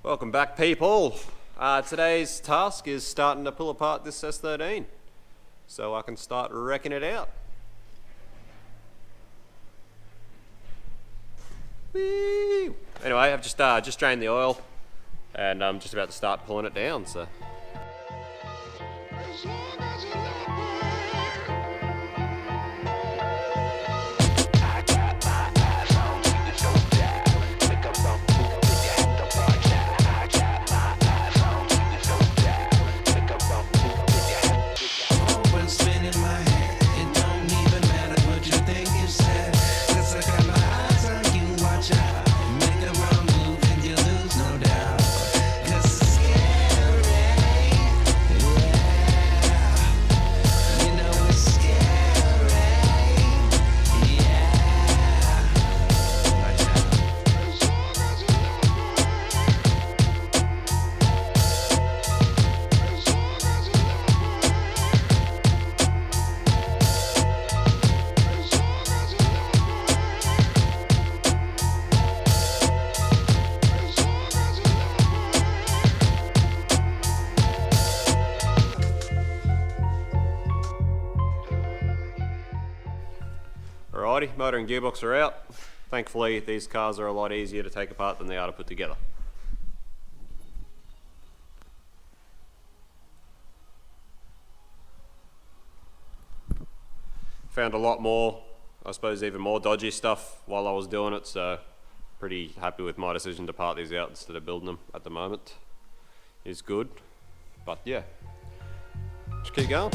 Welcome back, people. Today's task is starting to pull apart this S13 so I can start wrecking it out. Whee! Anyway, I've just drained the oil and I'm just about to start pulling it down. So. Alrighty, motor and gearbox are out. Thankfully, these cars are a lot easier to take apart than they are to put together. Found a lot more, I suppose even more dodgy stuff while I was doing it, so pretty happy with my decision to part these out instead of building them at the moment. It's good, but yeah, just keep going.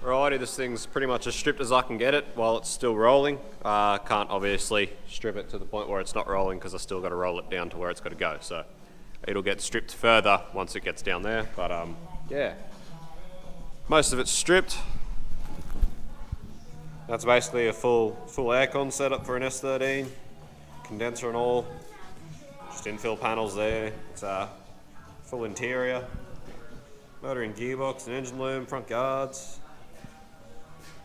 Alrighty, this thing's pretty much as stripped as I can get it while it's still rolling. Can't obviously strip it to the point where it's not rolling because I still got to roll it down to where it's got to go. So it'll get stripped further once it gets down there. But yeah, most of it's stripped. That's basically a full aircon setup for an S13, condenser and all. Just infill panels there. It's full interior, motor and gearbox and engine loom, front guards.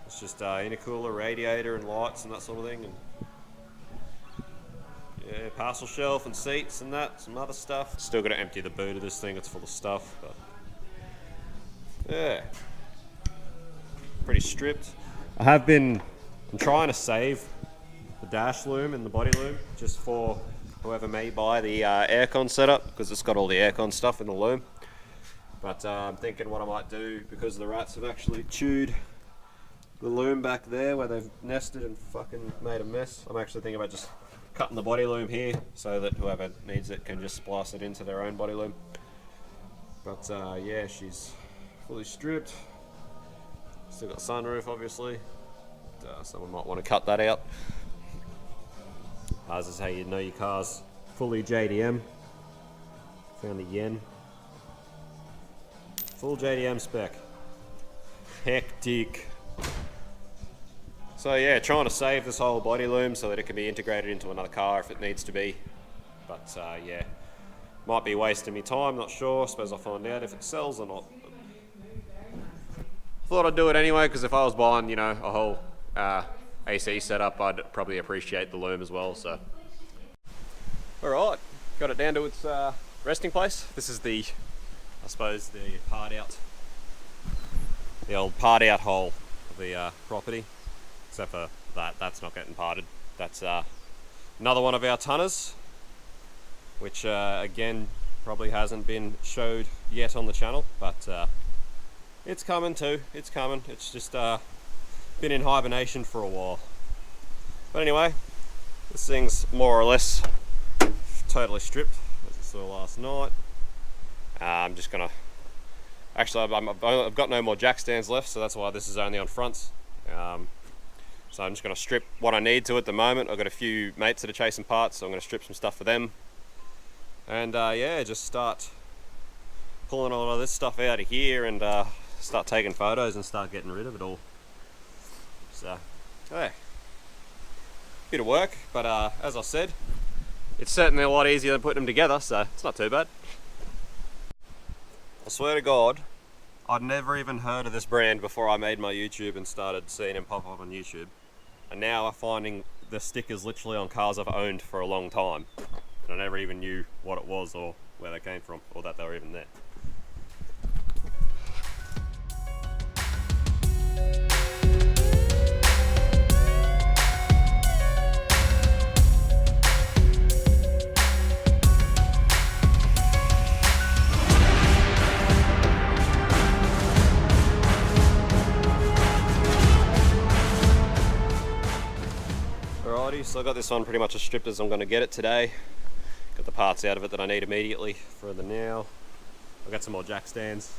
It's just intercooler, radiator and lights and that sort of thing, and yeah, parcel shelf and seats and that, some other stuff. Still got to empty the boot of this thing, it's full of stuff, but yeah, pretty stripped. I'm trying to save the dash loom and the body loom just for whoever may buy the aircon setup, because it's got all the aircon stuff in the loom. But I'm thinking what I might do, because the rats have actually chewed the loom back there where they've nested and fucking made a mess. I'm actually thinking about just cutting the body loom here so that whoever needs it can just splice it into their own body loom. But yeah, she's fully stripped. Still got sunroof, obviously. Someone might want to cut that out. This is how you know your car's fully JDM. Found the yen. Full JDM spec. Hectic. So yeah, trying to save this whole body loom so that it can be integrated into another car if it needs to be. But yeah, might be wasting me time, not sure. Suppose I'll find out if it sells or not. Thought I'd do it anyway, because if I was buying, you know, a whole AC setup, I'd probably appreciate the loom as well, so. Alright, got it down to its resting place. This is the, I suppose, the part out, the old part out hole of the property. Except for that's not getting parted. That's another one of our tonners, which again Probably hasn't been showed yet on the channel, but it's coming too. It's coming. It's just been in hibernation for a while. But anyway, this thing's more or less totally stripped, as you saw last night. I'm just gonna, actually I've got no more jack stands left, so that's why this is only on fronts. So I'm just gonna strip what I need to at the moment. I've got a few mates that are chasing parts, so I'm gonna strip some stuff for them. And yeah, just start pulling a lot of this stuff out of here and start taking photos and start getting rid of it all. So, yeah. Bit of work, but as I said, it's certainly a lot easier than putting them together, so it's not too bad. I swear to God, I'd never even heard of this brand before I made my YouTube and started seeing them pop up on YouTube. And now I'm finding the stickers literally on cars I've owned for a long time. And I never even knew what it was or where they came from, or that they were even there. Alrighty, so I got this one pretty much as stripped as I'm going to get it today. Got the parts out of it that I need immediately for the now. I've got some more jack stands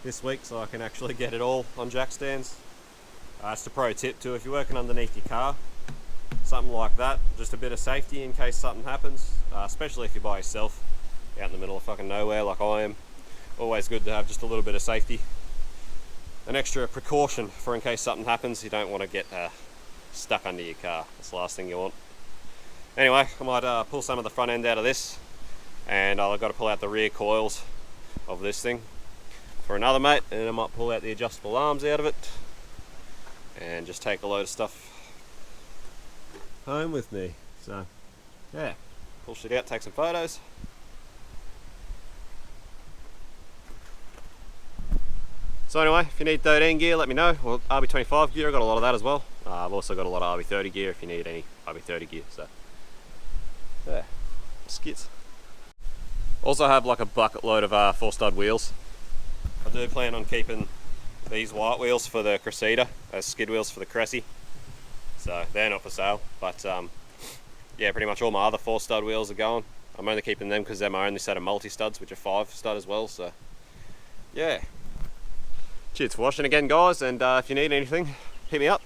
this week so I can actually get it all on jack stands. It's a pro tip too, if you're working underneath your car, something like that, just a bit of safety in case something happens, especially if you're by yourself out in the middle of fucking nowhere like I am. Always good to have just a little bit of safety, an extra precaution for in case something happens. You don't want to get stuck under your car. That's the last thing you want. Anyway, I might pull some of the front end out of this, and I've got to pull out the rear coils of this thing for another mate, and I might pull out the adjustable arms out of it and just take a load of stuff home with me. So yeah, pull shit out, take some photos. So anyway, if you need 13 gear, let me know. Well, RB25 gear, I've got a lot of that as well. I've also got a lot of RB30 gear if you need any RB30 gear. So yeah, skits. Also have like a bucket load of 4-stud wheels. I do plan on keeping these white wheels for the Cressida as skid wheels for the Cressy. So they're not for sale, but yeah, pretty much all my other 4-stud wheels are going. I'm only keeping them because they're my only set of multi-studs, which are 5-stud as well. So yeah. Cheers for watching again, guys, and if you need anything, hit me up.